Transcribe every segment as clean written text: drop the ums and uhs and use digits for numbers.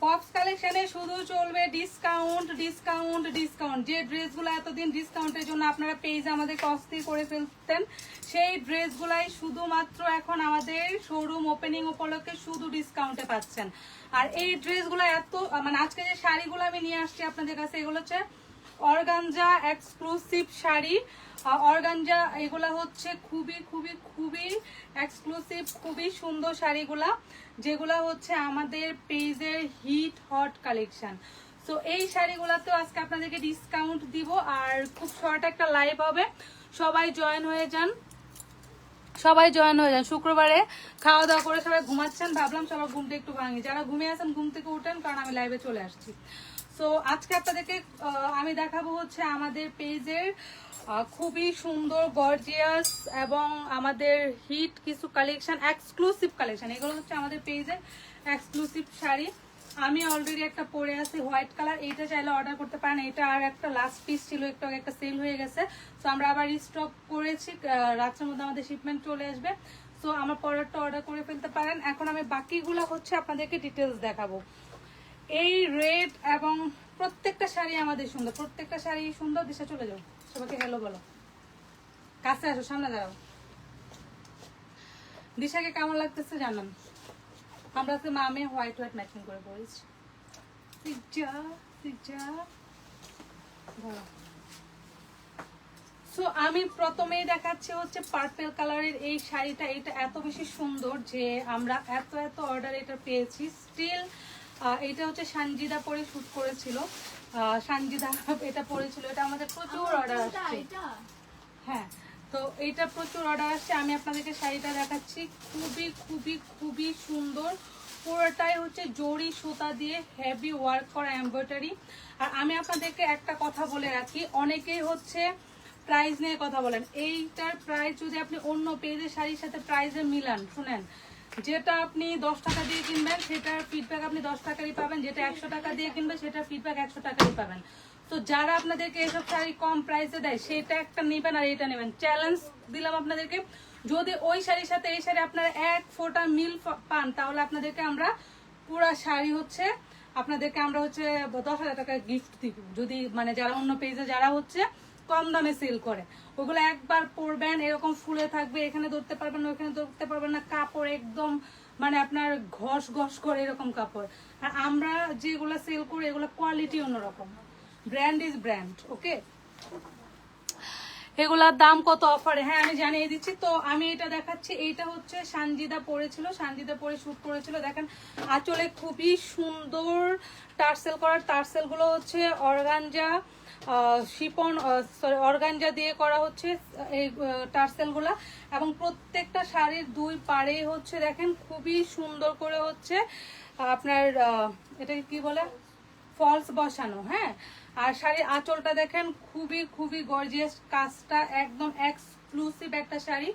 Pops কালেকশনে শুধু চলবে ডিসকাউন্ট ডিসকাউন্ট ডিসকাউন্ট। যে ড্রেসগুলো এতদিন ডিসকাউন্টের জন্য আপনারা পেজে আমাদের অস্থির করে ফেলতেন, সেই ড্রেসগুলাই শুধুমাত্র এখন আমাদের শোরুম ওপেনিং উপলক্ষে শুধু ডিসকাউন্টে পাচ্ছেন। আর এই ড্রেসগুলো এত মানে আজকে যে শাড়িগুলো আমি নিয়ে আসছি আপনাদের কাছে, এগুলো হচ্ছে অর্গানজা এক্সক্লুসিভ শাড়ি। অর্গানজা এগুলা হচ্ছে খুবই খুবই খুবই এক্সক্লুসিভ, খুবই সুন্দর শাড়িগুলা, যেগুলা হচ্ছে আমাদের পেজের হিট হট কালেকশন। সো এই শাড়িগুলাতেও আজকে আপনাদেরকে ডিসকাউন্ট দিব, আর খুব শর্ট একটা লাইভ হবে, সবাই জয়েন হয়ে যান, সবাই জয়েন হয়ে যান। শুক্রবারে খাওয়া দাওয়া করে সবাই ঘুমাচ্ছেন, ভাবলাম সবার ঘুমটা একটু ভাঙি, যারা ঘুমিয়ে আছেন ঘুম থেকে উঠেন, কারণ আমি লাইভে চলে আসছি। সো আজকে আপনাদেরকে আমি দেখাবো হচ্ছে আমাদের পেজের খুবই সুন্দর গর্জিয়াস এবং আমাদের হিট কিছু কালেকশন, এক্সক্লুসিভ কালেকশন। এগুলো হচ্ছে আমাদের পেজের এক্সক্লুসিভ শাড়ি। আমি অলরেডি একটা পরে আছি হোয়াইট কালার, এইটা চাইলে অর্ডার করতে পারেন। এটা আর একটা লাস্ট পিস ছিল, একটু আগে একটা সেল হয়ে গেছে, সো আমরা আবার রিস্টক করেছি, রাত্রের মধ্যে আমাদের শিপমেন্ট চলে আসবে। সো আমার পরেরটা অর্ডার করে ফেলতে পারেন। এখন আমি বাকিগুলো হচ্ছে আপনাদেরকে ডিটেলস দেখাবো। এই রেড এবং প্রত্যেকটা শাড়ি আমাদের সুন্দর, প্রত্যেকটা শাড়ি সুন্দর। দিশা চলে যাও, সবাইকে হ্যালো বলো, কাছে আসো, সামনে দাঁড়াও। দিশাকে কেমন লাগতেছে জানান। আমরা আজকে মামে হোয়াইট হোয়াইট ম্যাচিং করে পড়েছি। সো আমি প্রথমেই দেখাচ্ছি হচ্ছে পার্পল কালারের এই শাড়িটা। এটা এত বেশি সুন্দর যে আমরা এত এত অর্ডার এটা পেয়েছি। স্টিল এটা হচ্ছে সানজিদা পরে শুট করেছিল, সানজিদা এটা পরেছিল। এটা আমাদের প্রচুর অর্ডার আসছে। হ্যাঁ, তো এইটা প্রচুর অর্ডার আসছে। আমি আপনাদেরকে শাড়িটা দেখাচ্ছি, খুবই খুবই খুবই সুন্দর। পুরোটাই হচ্ছে জরি সুতা দিয়ে হেভি ওয়ার্ক করা এমব্রয়ডারি। আর আমি আপনাদেরকে একটা কথা বলে রাখি, অনেকেই হচ্ছে প্রাইস নিয়ে কথা বলেন। এইটার প্রাইস যদি আপনি অন্য পেজের শাড়ির সাথে প্রাইসে মিলান, শুনেন, যেটা আপনি 10 টাকা দিয়ে কিনবেন সেটার ফিডব্যাক আপনি 10 টাকারই পাবেন, যেটা 100 টাকা দিয়ে কিনবেন সেটার ফিডব্যাক 100 টাকারই পাবেন। তো যারা আপনাদেরকে এসব শাড়ি কম প্রাইসে দেয় সেটা একটা নেবেন আর এটা নেবেন। চ্যালেঞ্জ দিলাম আপনাদেরকে, যদি ওই শাড়ির সাথে এই শাড়ি আপনারা এক ফোঁটা মিল পান, তাহলে আপনাদেরকে আমরা পুরা শাড়ি হচ্ছে আপনাদেরকে আমরা হচ্ছে 10,000 টাকা গিফট দিব। যদি মানে যারা অন্য পেজে যারা হচ্ছে কম দামে সেল করে, ওগুলো একবার পরবেন, এরকম ফুলে থাকবে, এখানে ধরতে পারবেন না, ওখানে ধরতে পারবেন না, কাপড় একদম মানে আপনার ঘষ ঘষ করে এরকম কাপড়। আর আমরা যেগুলো সেল করি এগুলো কোয়ালিটি অন্যরকম, ব্র্যান্ড ইজ ব্র্যান্ড। ওকে, এগুলার দাম কত অফারে, হ্যাঁ আমি জানিয়ে দিচ্ছি। তো আমি এটা দেখাচ্ছি, এইটা হচ্ছে সানজিদা পরেছিল, সানজিদা পরে শুট করেছিল। দেখেন আঁচলে খুবই সুন্দর টার্সেল করার, টার্সেল গুলো হচ্ছে অর্গানজা শিপন সরি অর্গানজা দিয়ে করা হচ্ছে এই টার্সেল গুলা। এবং প্রত্যেকটা শাড়ির দুই পাড়ে হচ্ছে দেখেন খুবই সুন্দর করে হচ্ছে আপনার এটাকে কি বলে, ফলস বসানো। হ্যাঁ, আর শাড়ির আঁচলটা দেখেন খুবই খুবই গর্জিয়াস, কাজটা একদম এক্সক্লুসিভ একটা শাড়ি,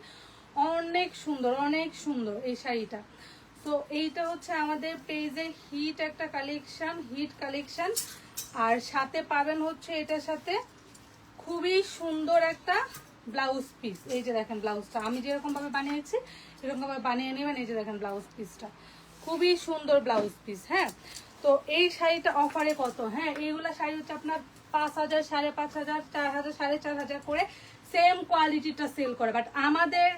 অনেক সুন্দর অনেক সুন্দর এই শাড়িটা। তো এইটা হচ্ছে আমাদের পেজে হিট একটা কালেকশন, হিট কালেকশন। আর সাথে পাবেন হচ্ছে এটার সাথে খুবই সুন্দর একটা ব্লাউজ পিস। এই যে দেখেন ব্লাউজটা আমি যেরকম ভাবে বানিয়েছি এরকম ভাবে বানিয়ে নেবেন। এই যে দেখেন ব্লাউজ পিসটা খুবই সুন্দর ব্লাউজ পিস। হ্যাঁ, তো এই শাড়িটা অফারে কত, হ্যাঁ এইগুলা শাড়ি হচ্ছে আপনার 5,000, 5,500, 4,000, 4,500 করে সেম কোয়ালিটিটা সেল করে। বাট আমাদের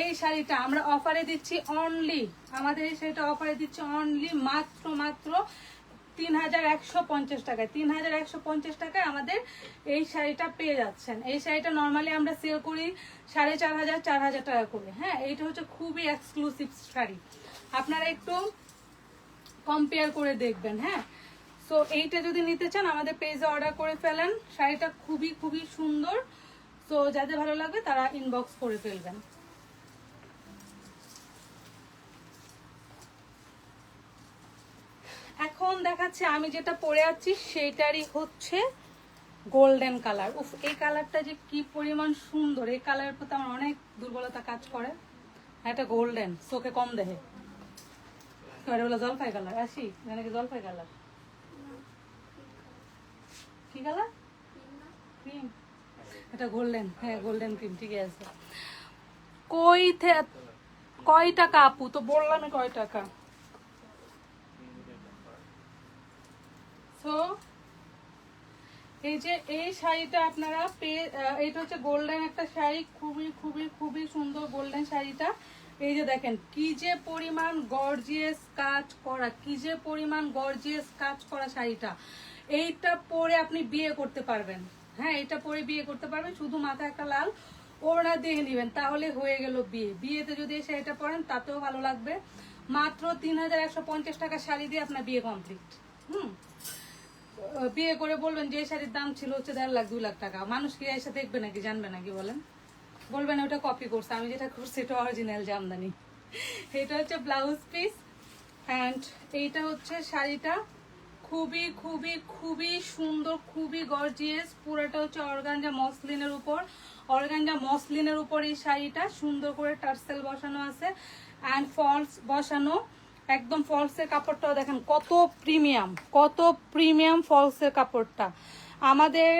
এই শাড়িটা আমরা অফারে দিচ্ছি অনলি, আমাদের এই শাড়িটা অফারে দিচ্ছি অনলি মাত্র মাত্র 3,150 টাকায়। 3,150 টাকায় আমাদের এই শাড়িটা পেয়ে যাচ্ছেন। এই শাড়িটা নর্মালি আমরা সেল করি 4,500, 4,000 টাকা করে। হ্যাঁ, এইটা হচ্ছে খুবই এক্সক্লুসিভ শাড়ি, আপনারা একটু কম্পেয়ার করে দেখবেন। হ্যাঁ, সো এইটা যদি নিতে চান আমাদের পেজে অর্ডার করে ফেলেন, শাড়িটা খুবই খুবই সুন্দর। সো যাদের ভালো লাগবে তারা ইনবক্স করে ফেলবেন। এখন দেখাচ্ছি আমি যেটা পরে আছি সেটারই হচ্ছে গোল্ডেন কালার। উফ, এই কালারটা যে কি পরিমাণ সুন্দর, এই কালারের প্রতি আমার অনেক দুর্বলতা কাজ করে। এটা গোল্ডেন, চোখে কম দেখে, এটা হলো জলপাই কালার। আসি মানে কি জলপাই কালার, কি কালার, ক্রিম, এটা গোল্ডেন। হ্যাঁ গোল্ডেন ক্রিম, ঠিক আছে। কয় টাকা আপু, তো বললাম কয় টাকা। সো এই যে এই শাড়িটা আপনারা এইটা হচ্ছে গোল্ডেন একটা শাড়ি, খুবই খুবই খুবই সুন্দর গোল্ডেন শাড়িটা। এই যে দেখেন কি যে পরিমাণ গর্জিয়াস কাজ করা, কি যে পরিমাণ গর্জিয়াস কাজ করা শাড়িটা। এইটা পরে আপনি বিয়ে করতে পারবেন। হ্যাঁ, এটা পরে বিয়ে করতে পারবেন, শুধু মাথায় একটা লাল ওড়না দিয়ে নেবেন, তাহলে হয়ে গেল বিয়ে। বিয়েতে যদি এই শাড়িটা পরেন তাতেও ভালো লাগবে। মাত্র 3150 টাকা শাড়ি দিয়ে আপনার বিয়ে কমপ্লিট। বিয়ে করে বলবেন যে শাড়ির দাম ছিল হচ্ছে 1.5 লাখ 2 লাখ টাকা, মানুষ কি এসে দেখবে নাকি, জানবে নাকি বলেন? বলবেন ওটা কপি করছে, আমি যেটা করছি এটা অরিজিনাল জামদানি। এটা হচ্ছে ব্লাউজ পিস অ্যান্ড এইটা হচ্ছে শাড়িটা। খুবই খুবই খুবই সুন্দর, খুবই গর্জিয়াস। পুরোটা হচ্ছে অর্গানজা মসলিনের উপর, অর্গানজা মসলিনের উপর এই শাড়িটা সুন্দর করে টার্সেল বসানো আছে অ্যান্ড ফলস বসানো। একদম ফলসের কাপড়টাও দেখেন কত প্রিমিয়াম, কত প্রিমিয়াম ফলসের কাপড়টা। আমাদের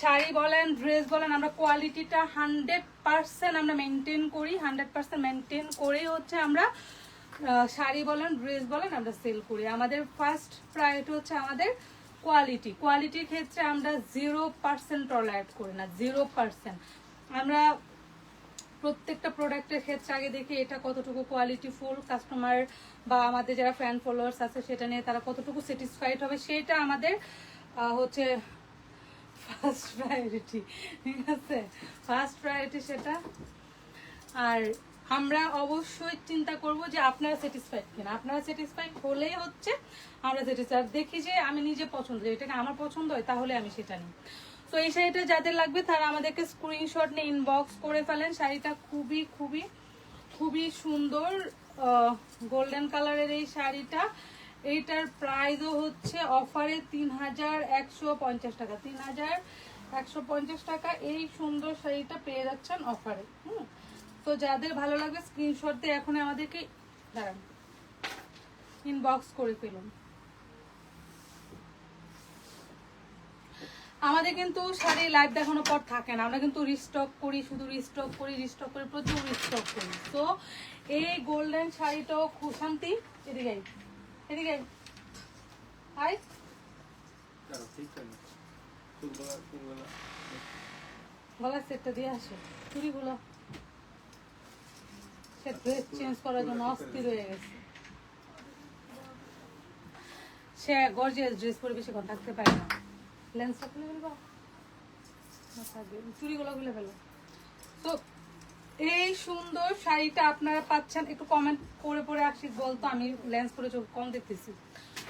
শাড়ি বলেন ড্রেস বলেন আমরা কোয়ালিটিটা 100% আমরা মেনটেন করি, 100% মেনটেন করেই হচ্ছে আমরা শাড়ি বলেন ড্রেস বলেন আমরা সেল করি। আমাদের ফার্স্ট প্রায়োরিটি হচ্ছে আমাদের কোয়ালিটি। কোয়ালিটির ক্ষেত্রে আমরা 0% টলারেট করি না, 0%। আমরা প্রত্যেকটা প্রোডাক্টের ক্ষেত্রে আগে দেখি এটা কতটুকু কোয়ালিটি ফুল, কাস্টমার বা আমাদের যারা ফ্যান ফলোয়ার্স আছে সেটা নিয়ে তারা কতটুকু স্যাটিসফাইড হবে, সেটা আমাদের হচ্ছে ফার্স্ট প্রায়োরিটি। ঠিক আছে, ফার্স্ট প্রায়োরিটি সেটা। আর আমরা অবশ্যই চিন্তা করব যে আপনারা স্যাটিসফাইড কিনা। আপনারা স্যাটিসফাইড হলেই হচ্ছে আমরা স্যাটিসফাইড। দেখি যে আমি নিজে পছন্দ, এটাকে আমার পছন্দ হয় তাহলে আমি সেটা নিই। তো এই শাড়িটা যাদের লাগবে তারা আমাদেরকে স্ক্রিনশট নিয়ে ইনবক্স করে ফেলেন। শাড়িটা খুবই খুবই খুবই সুন্দর গোল্ডেন কালারের এই শাড়িটা। এইটার প্রাইসও হচ্ছে অফারে 3150 টাকা, 3150 টাকা এই সুন্দর শাড়িটা পেয়ে যাচ্ছেন অফারে। তো যাদের ভালো লাগবে স্ক্রিনশট দিয়ে এখন আমাদেরকে ইনবক্স করে ফেলুন। আমাদের কিন্তু শাড়ি লাইভ দেখানোর পর থাকে না, আমরা কিন্তু রিস্টক করি, শুধু রিস্টক করি, রিস্টক করি, প্রচুর রিস্টক করি। তো এই গোল্ডেন শাড়িটাও খুব শান্তি। এদিকে এদিকে হাই, গলার সেটটা দিয়ে আসে, চুড়িগুলো সে ড্রেস চেঞ্জ করার জন্য অস্থির হয়ে গেছে। সে গর্জিয়াস ড্রেস পরে বেশিক্ষণ থাকতে পারে না। লেন্সটা খুলে ফেলবো, চুড়িগুলো খুলে ফেলো। তো এই সুন্দর শাড়িটা আপনারা পাচ্ছেন, একটু কমেন্ট করে পরে আসি বলতো, আমি লেন্স পরে চোখ কম দেখতেছি।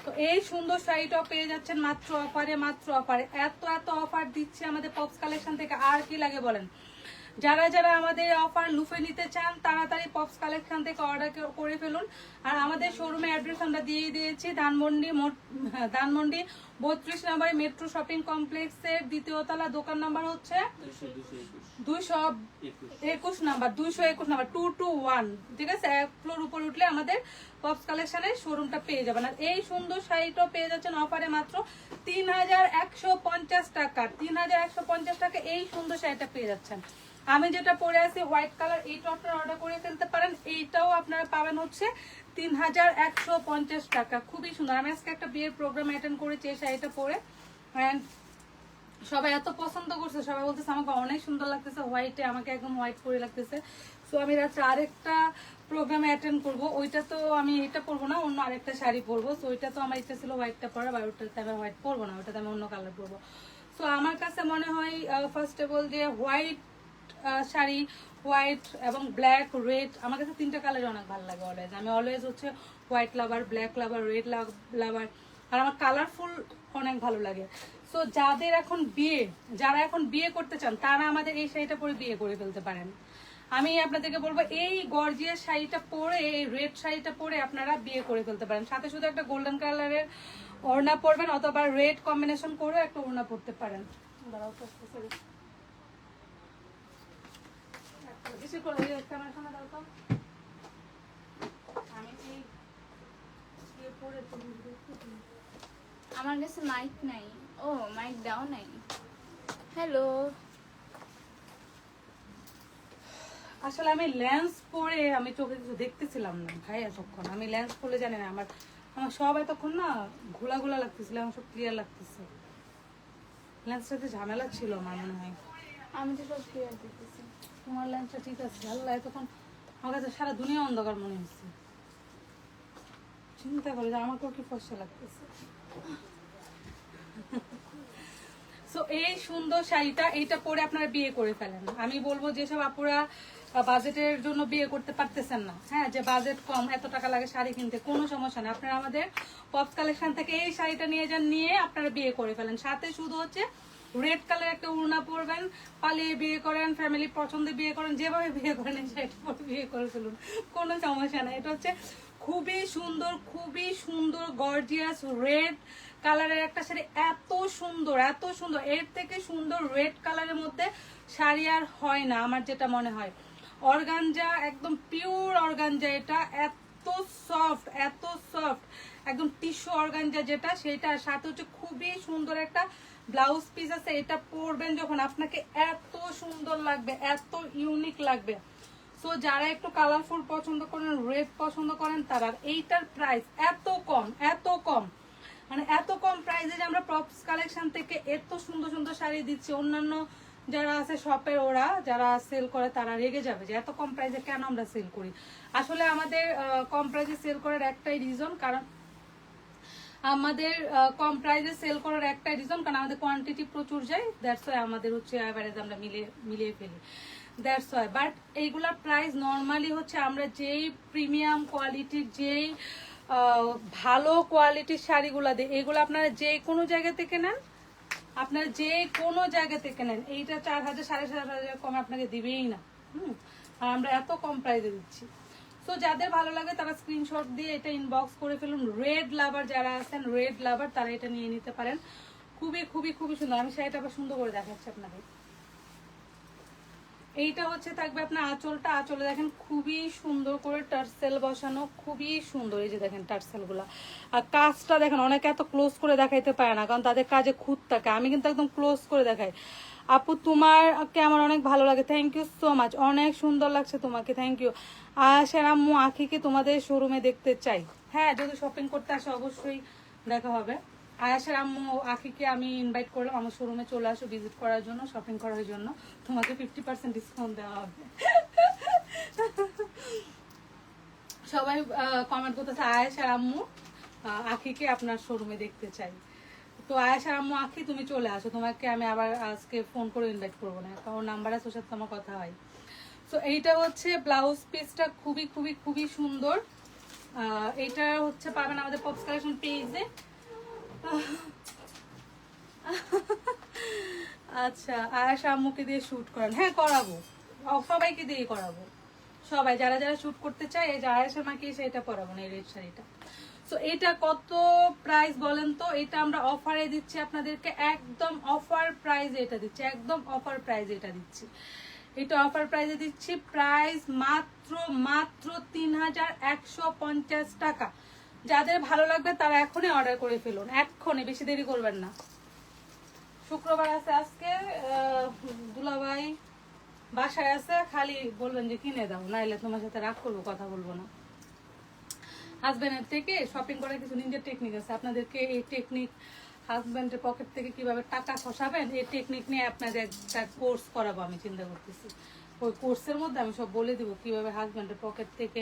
তো এই সুন্দর শাড়িটাও পেয়ে যাচ্ছেন মাত্র অফারে, মাত্র অফারে। এত এত অফার দিচ্ছে আমাদের পপস কালেকশন থেকে, আর কি লাগে বলেন? যারা যারা আমাদের অফার লুফে নিতে চান তাড়াতাড়ি পপস কালেকশন থেকে অর্ডার করে ফেলুন। আর আমাদের শোরুমে অ্যাড্রেস আমরা দিয়ে দিয়েছি, ধানমন্ডি 32 নম্বর মেট্রো শপিং কমপ্লেক্সের 2য় তলা, দোকান নাম্বার হচ্ছে 221 নাম্বার, 221 নাম্বার 221। ঠিক আছে, এক ফ্লোর উপর উঠলে আমাদের পপস কালেকশনের শোরুমটা পেয়ে যাবেন। আর এই সুন্দর শাড়িটাও পেয়ে যাচ্ছেন অফারে মাত্র 3150 টাকা, 3150 টাকা এই সুন্দর শাড়িটা পেয়ে যাচ্ছেন। আমি যেটা পরে আছি হোয়াইট কালার, এই টপটা অর্ডার করে ফেলতে পারেন। এইটাও আপনারা পাবেন হচ্ছে 3150 টাকা, খুবই সুন্দর। আমি আজকে একটা বিয়ের প্রোগ্রাম অ্যাটেন্ড করেছি এই শাড়িটা পরে, অ্যান্ড সবাই এত পছন্দ করছে, সবাই বলতেছে আমাকে অনেক সুন্দর লাগতেছে হোয়াইটে, আমাকে একদম হোয়াইট করে লাগতেছে। সো আমি রাত্রে আরেকটা প্রোগ্রামে অ্যাটেন্ড করবো, ওইটা তো আমি এটা পরবো না, অন্য আরেকটা শাড়ি পরবো। সো ওইটা তো আমার ইচ্ছা ছিল হোয়াইটটা পরা, বা ওইটাতে আমি হোয়াইট পরবো না, ওইটাতে আমি অন্য কালার পরবো। সো আমার কাছে মনে হয় ফার্স্ট অফ অল যে হোয়াইট শাড়ি, হোয়াইট এবং ব্ল্যাক রেড, আমার কাছে 3টা কালার অনেক ভালো লাগে অলওয়েজ। আমি অলওয়েজ হচ্ছে white lover, black lover, red lover, আর আমার কালারফুল অনেক ভালো লাগে। সো যাদের এখন বিয়ে, যারা এখন বিয়ে করতে চান তারা আমাদের এই শাড়িটা পরে বিয়ে করে ফেলতে পারেন। আমি আপনাদেরকে বলবো এই গর্জিয়াস শাড়িটা পরে, এই রেড শাড়িটা পরে আপনারা বিয়ে করে ফেলতে পারেন। সাথে শুধু একটা গোল্ডেন কালারের ওড়না পরবেন, অথবা রেড কম্বিনেশন করে একটা ওড়না পরতে পারেন। দাঁড়াও তো, আমার কাছে মাইক নাই। ও মাইক দাও নাই। হ্যালো, আসলে আমি লেন্স পরে আমি চোখে কিছু দেখতেছিলাম না ভাই, এতক্ষণ আমি লেন্স পরে জানি না, আমার আমার সব এতক্ষণ না ঘোলা ঘোলা লাগতেছিল, আমার সব ক্লিয়ার লাগতেছে। লেন্সটাতে ঝামেলা ছিল আমার মনে হয়। আমি তো সব ক্লিয়ার দেখতেছি। তোমার লেন্সটা ঠিক আছে। আল্লাহ, এতক্ষণ আমার কাছে সারা দুনিয়া অন্ধকার মনে হচ্ছে। চিন্তা করি যে আমাকেও কি ফর্সা লাগতেছে। সো এই সুন্দর শাড়িটা, এইটা পরে আপনারা বিয়ে করে ফেলেন। আমি বলবো যেসব আপুরা বাজেটের জন্য বিয়ে করতে পারতেছেন না, হ্যাঁ, যে বাজেট কম, এত টাকা লাগে শাড়ি কিনতে, কোনো সমস্যা না, আপনারা আমাদের পপস কালেকশন থেকে এই শাড়িটা নিয়ে যান, নিয়ে আপনারা বিয়ে করে ফেলেন। সাথে শুধু হচ্ছে রেড কালার একটা উড়না পরবেন, পালিয়ে বিয়ে করেন, ফ্যামিলি পছন্দে বিয়ে করেন, যেভাবে বিয়ে করেন এই শাড়িটা পরে বিয়ে করে ফেলুন, কোনো সমস্যা না। এটা হচ্ছে খুবই সুন্দর গর্জিয়াস রেড কালারের একটা শাড়ি। এত সুন্দর, এত সুন্দর, এর থেকে সুন্দর রেড কালারের মধ্যে শাড়ি আর হয় না আমার যেটা মনে হয়। অর্গানজা, একদম পিওর অর্গানজা, এটা এত সফট, এত সফট, একদম টিস্যু অর্গানজা যেটা, সেটা সাথে হচ্ছে খুবই সুন্দর একটা ব্লাউজ পিস আছে। এটা পরবেন যখন আপনাকে এত সুন্দর লাগবে, এত ইউনিক লাগবে। সো যারা একটু কালারফুল পছন্দ করেন, রেড পছন্দ করেন, তারা এইটার প্রাইস এত কম, এত কম, মানে এত কম প্রাইসে যে আমরা পপস কালেকশন থেকে এত সুন্দর সুন্দর শাড়ি দিচ্ছি। অন্যান্য যারা আছে শপের, ওরা যারা সেল করে তারা রেগে যাবে যে এত কম প্রাইসে কেন আমরা সেল করি। আসলে আমাদের কম প্রাইসে সেল করার একটাই রিজন, কারণ আমাদের কম প্রাইসে সেল করার একটাই রিজন, কারণ আমাদের কোয়ান্টিটি প্রচুর যায়। দ্যাটস ওয়াই আমাদের হচ্ছে অ্যাভারেজ আমরা মিলিয়ে ফেলি, দ্যাটস ওয়াই। বাট এইগুলার প্রাইস নর্মালি হচ্ছে আমরা যেই প্রিমিয়াম কোয়ালিটির, যেই ভালো কোয়ালিটির শাড়িগুলো দিই, এগুলো আপনারা যে কোনো জায়গা থেকে নেন, আপনারা যে কোনো জায়গা থেকে নেন, এইটা 4,000 7,500 কমে আপনাকে দিবেই না। আর আমরা এত কম প্রাইসে দিচ্ছি। তো যাদের ভালো লাগে তারা স্ক্রিনশট দিয়ে এটা ইনবক্স করে ফেলুন। রেড লাভার যারা আছেন, রেড লাভার, তারা এটা নিয়ে নিতে পারেন। খুবই সুন্দর। আমি শাড়িটা আবার সুন্দর করে দেখাচ্ছি আপনাদের। এইটা হচ্ছে থাকবে আপনার আঁচলটা। আঁচলে দেখেন খুবই সুন্দর করে টার্সেল বসানো, খুবই সুন্দর। এই যে দেখেন টার্সেল গুলা, আর কাজটা দেখেন, অনেকে এত ক্লোজ করে দেখাইতে পারে না, কারণ তাদের কাজে খুঁত থাকে। আমি কিন্তু একদম ক্লোজ করে দেখাই। আপু তোমারকে আমার অনেক ভালো লাগে, থ্যাংক ইউ সো মাচ, অনেক সুন্দর লাগছে তোমাকে, থ্যাংক ইউ। আয়েশার আম্মু আখিকে তোমাদের শোরুমে দেখতে চাই। হ্যাঁ, যদি শপিং করতে আসে অবশ্যই দেখা হবে। আয়েশার আম্মু আখিকে আমি ইনভাইট করলাম আমার শোরুমে চলে আসো ভিজিট করার জন্য, শপিং করার জন্য। তোমাকে 50% ডিসকাউন্ট দেওয়া হবে। সবাই কমেন্ট করতেছে আয়েশার আম্মু আখিকে আপনার শোরুমে দেখতে চাই। তো আয়েশার আম্মু আখি, তুমি চলে আসো, তোমাকে আমি আবার আজকে ফোন করে ইনভাইট করবো না, কারণ নাম্বার আছে, ওর সাথে আমার কথা হয়। তো এইটা হচ্ছে ব্লাউজ পিসটা, খুবই সুন্দর। এইটা হচ্ছে পাবেন আমাদের পপস কালেকশন পেজে। আচ্ছা, আয়েশা আম্মুকে দিয়ে শুট করেন? হ্যাঁ, করাবো, সবাইকে দিয়ে করাবো। সবাই যারা যারা শুট করতে চায়, এই যে আয়েশা মাকে সেটা পরাবো না, এই রেড শাড়িটা। সো এটা কত প্রাইস বলেন তো? এটা আমরা অফারে দিচ্ছি আপনাদেরকে, একদম অফার প্রাইসে এটা দিচ্ছি, একদম অফার প্রাইসে এটা দিচ্ছি। এটা অফার প্রাইসে দিচ্ছি, প্রাইস মাত্র 3,150 টাকা। যাদের ভালো লাগবে তারা এখনই অর্ডার করে ফেলুন, এক্ষুনি, বেশি দেরি করবেন না। শুক্রবার আছে আজকে, দুলাভাই বাসায় আছে, খালি বলবেন যে কিনে দাও, নাইলে তোমার সাথে রাগ করবো, কথা বলবো না। হাজব্যান্ডের থেকে শপিং করার কিছু নিজের টেকনিক আছে, আপনাদেরকে এই টেকনিক, হাজব্যান্ডের পকেট থেকে কিভাবে টাকা খসাবেন, এই টেকনিক নিয়ে আপনাদের একটা কোর্স করাবো আমি চিন্তা করতেছি। ওই কোর্সের মধ্যে আমি সব বলে দিব কিভাবে হাজব্যান্ডের পকেট থেকে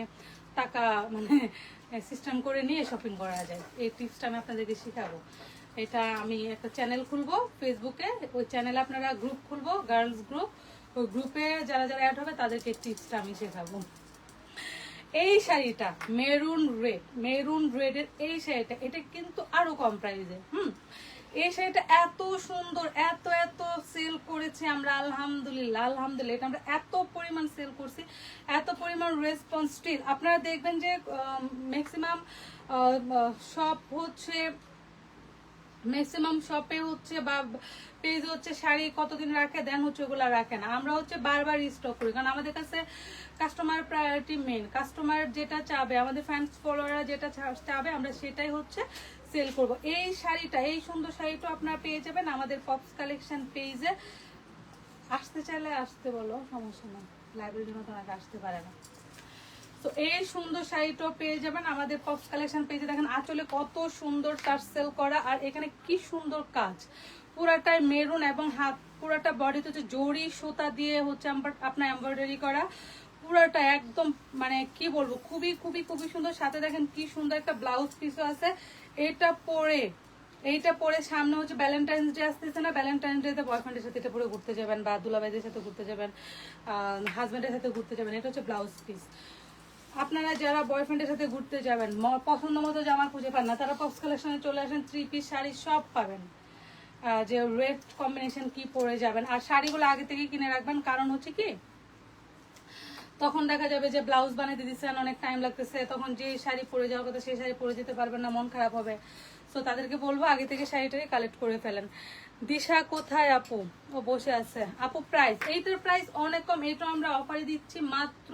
টাকা মানে সিস্টেম করে নিয়ে শপিং করা যায়। এই টিপসটা আমি আপনাদেরকে শেখাবো। এটা আমি একটা চ্যানেল খুলবো ফেসবুকে, ওই চ্যানেলে আপনারা গ্রুপ খুলবো, গার্লস গ্রুপ, ওই গ্রুপে যারা যারা অ্যাড হবে তাদেরকে টিপসটা আমি শেখাবো। এই শাড়িটা মেরুন রেডের এই শাড়িটা, এটা কিন্তু আরো কম প্রাইসে। এই শাড়িটা এত সুন্দর, এত সেল করেছি আমরা, আলহামদুলিল্লাহ। এটা আমরা এত পরিমাণ সেল করছি, এত পরিমাণ রেসপন্স স্টিল। আপনারা দেখবেন যে ম্যাক্সিমাম সব হচ্ছে, ম্যাক্সিমাম শপে হচ্ছে বা পেজ হচ্ছে শাড়ি কতদিন রাখে, দেন হচ্ছে ওগুলো রাখে না। আমরা হচ্ছে বারবার রিস্টক করি, কারণ আমাদের কাছে কাস্টমার প্রায়োরিটি মেন। কাস্টমার যেটা চাবে, আমাদের ফ্যান্স ফলোয়াররা যেটা চাবে, আমরা সেটাই হচ্ছে সেল করব। এই শাড়িটা, এই সুন্দর শাড়িটা আপনারা পেয়ে যাবেন আমাদের পপস কালেকশন পেজে। আসতে চাইলে আসতে বলো, সমস্যা নেই, লাইব্রেরির জন্য তোমাকে আসতে পারে না। তো এই সুন্দর শাড়িটাও পেয়ে যাবেন আমাদের পপস কালেকশন পেজে। দেখেন আঁচলে কত সুন্দর টার্সেল করা, আর এখানে কি সুন্দর কাজ, পুরাটাই মেরুন এবং হাত পুরাটা বডিতে হচ্ছে জরি সুতা দিয়ে হচ্ছে আপনার এমব্রয়ডারি করা, পুরাটা একদম মানে কি বলবো খুবই খুবই খুবই সুন্দর। সাথে দেখেন কি সুন্দর একটা ব্লাউজ পিসও আছে। এইটা পরে সামনে হচ্ছে ভ্যালেন্টাইন্স ডে আসতেছে না, ভ্যালেন্টাইন্স ডে তে বয়ফ্রেন্ডের সাথে এটা পরে ঘুরতে যাবেন বা দুলাভাইদের সাথে ঘুরতে যাবেন, হাজব্যান্ডের সাথে ঘুরতে যাবেন। এটা হচ্ছে ব্লাউজ পিস। আপনারা যারা বয়ফ্রেন্ডের সাথে ঘুরতে যাবেন, পছন্দ মতো জামা খুঁজে পান না, তারা পপস কালেকশনে চলে আসেন, 3 পিস শাড়ি সব পাবেন, যে রেড কম্বিনেশন কি পরে যাবেন। আর শাড়িগুলো আগে থেকে কিনে রাখবেন, কারণ হচ্ছে কি তখন দেখা যাবে যে ব্লাউজ বানাতে দিচ্ছেন, অনেক টাইম লাগতেছে, তখন যে শাড়ি পরে যাওয়ার কথা সেই শাড়ি পরে যেতে পারবেন না, মন খারাপ হবে। সো তাদেরকে বলবো আগে থেকে শাড়িটাকে কালেক্ট করে ফেলেন। দিশা কোথায় আপু? ও বসে আছে। আপু প্রাইস, এইটার প্রাইস অনেক কম, এটা আমরা অফারে দিচ্ছি মাত্র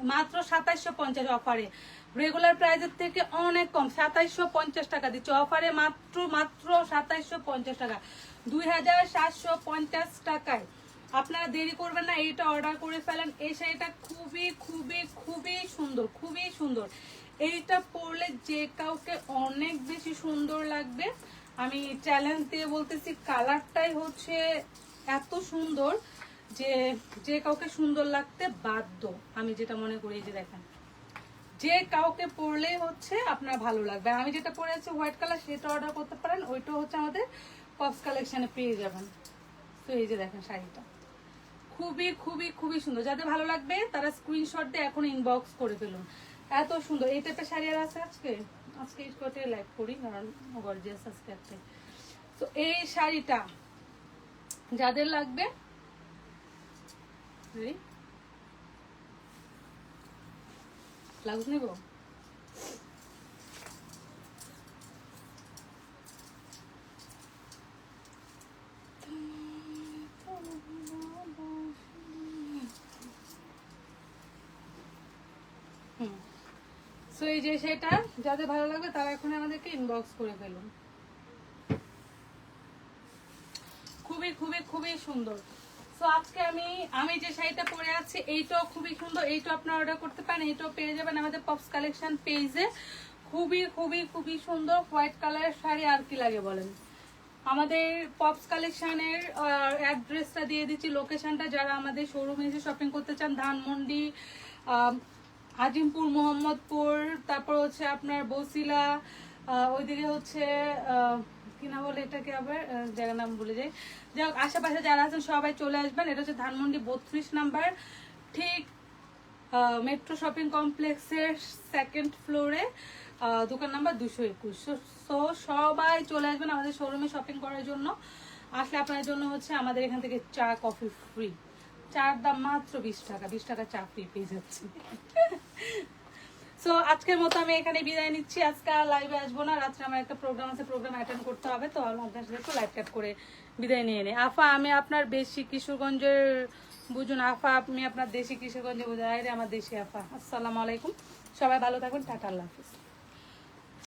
2750 অফারে। রেগুলার প্রাইসের থেকে অনেক কম, 2750 টাকা দিচ্ছি অফারে, মাত্র 2750 টাকা, 2750 টাকায়। আপনারা দেরি করবেন না, এইটা অর্ডার করে ফেলেন। এই শাড়িটা খুবই খুবই খুবই সুন্দর, খুবই সুন্দর। এইটা পরলে যে কাউকে অনেক বেশি সুন্দর লাগবে, আমি চ্যালেঞ্জ দিয়ে বলতেছি। কালারটাই হচ্ছে এত সুন্দর যে যে কাউকে সুন্দর লাগতে বাধ্য, আমি যেটা মনে করি। যে দেখেন যে কাউকে পরলেই হচ্ছে আপনার ভালো লাগবে। আমি যেটা পরে আছি হোয়াইট কালার, সেটা অর্ডার করতে পারেন, ওইটা হচ্ছে আমাদের পপস কালেকশনে পেয়ে যাবেন। তো এই যে দেখেন শাড়িটা খুবই খুবই খুবই সুন্দর, যাদের ভালো লাগবে তারা স্ক্রিনশট দিয়ে এখন ইনবক্স করে ফেলুন। এত সুন্দর এই টাইপের শাড়ি আর আছে আজকে স্কটে লাইক করি, কারণ গর্জিয়াস আজকে একটা। তো এই শাড়িটা যাদের লাগবে, ব্লাউজ নেব, সো এই যে সেটা যাদের ভালো লাগবে তারা এখন আমাদেরকে ইনবক্স করে ফেলুন। খুবই খুবই খুবই সুন্দর। সো আজকে আমি যে শাড়িটা পরে আছি এইটাও খুবই সুন্দর, এইটাও আপনারা অর্ডার করতে পারেন, এইটাও পেয়ে যাবেন আমাদের পপস কালেকশন পেজে। খুবই খুবই খুবই সুন্দর হোয়াইট কালারের শাড়ি, আর কি লাগে বলেন। আমাদের পপস কালেকশনের অ্যাড্রেসটা দিয়ে দিচ্ছি, লোকেশনটা, যারা আমাদের শোরুমে এসে শপিং করতে চান, ধানমন্ডি, আজিমপুর, মোহাম্মদপুর, তারপর হচ্ছে আপনার বসিলা, ওইদিকে হচ্ছে কি না বলে এটাকে আবার জায়গার নাম ভুলে যাই। যাই হোক, আশেপাশে যারা আছেন সবাই চলে আসবেন। এটা হচ্ছে ধানমন্ডি 32 নাম্বার, ঠিক মেট্রো শপিং কমপ্লেক্সের 2nd ফ্লোরে, দোকান নাম্বার 221। সো সবাই চলে আসবেন আমাদের শোরুমে শপিং করার জন্য। আসলে আপনার জন্য হচ্ছে আমাদের এখান থেকে চা কফি ফ্রি, চার দাম মাত্র 20 টাকা, 20 টাকা চা ফ্রি পেয়ে যাচ্ছি। সো আজকের মতো আমি এখানে বিদায় নিচ্ছি। আজকে আর লাইভে আসবো না, রাত্রে আমার একটা প্রোগ্রাম আছে, প্রোগ্রাম অ্যাটেন্ড করতে হবে, তো আমি আপনার সাথে একটু লাইভ কাট করে বিদায় নিয়ে নিই। আফা আমি আপনার বেশি কিশোরগঞ্জের বুঝুন, আফা আমি আপনার দেশি কিশোরগঞ্জে বুঝুন, আরে আমার দেশি আফা। আসসালামু আলাইকুম, সবাই ভালো থাকুন, টাটা, আল্লাহ হাফিজ।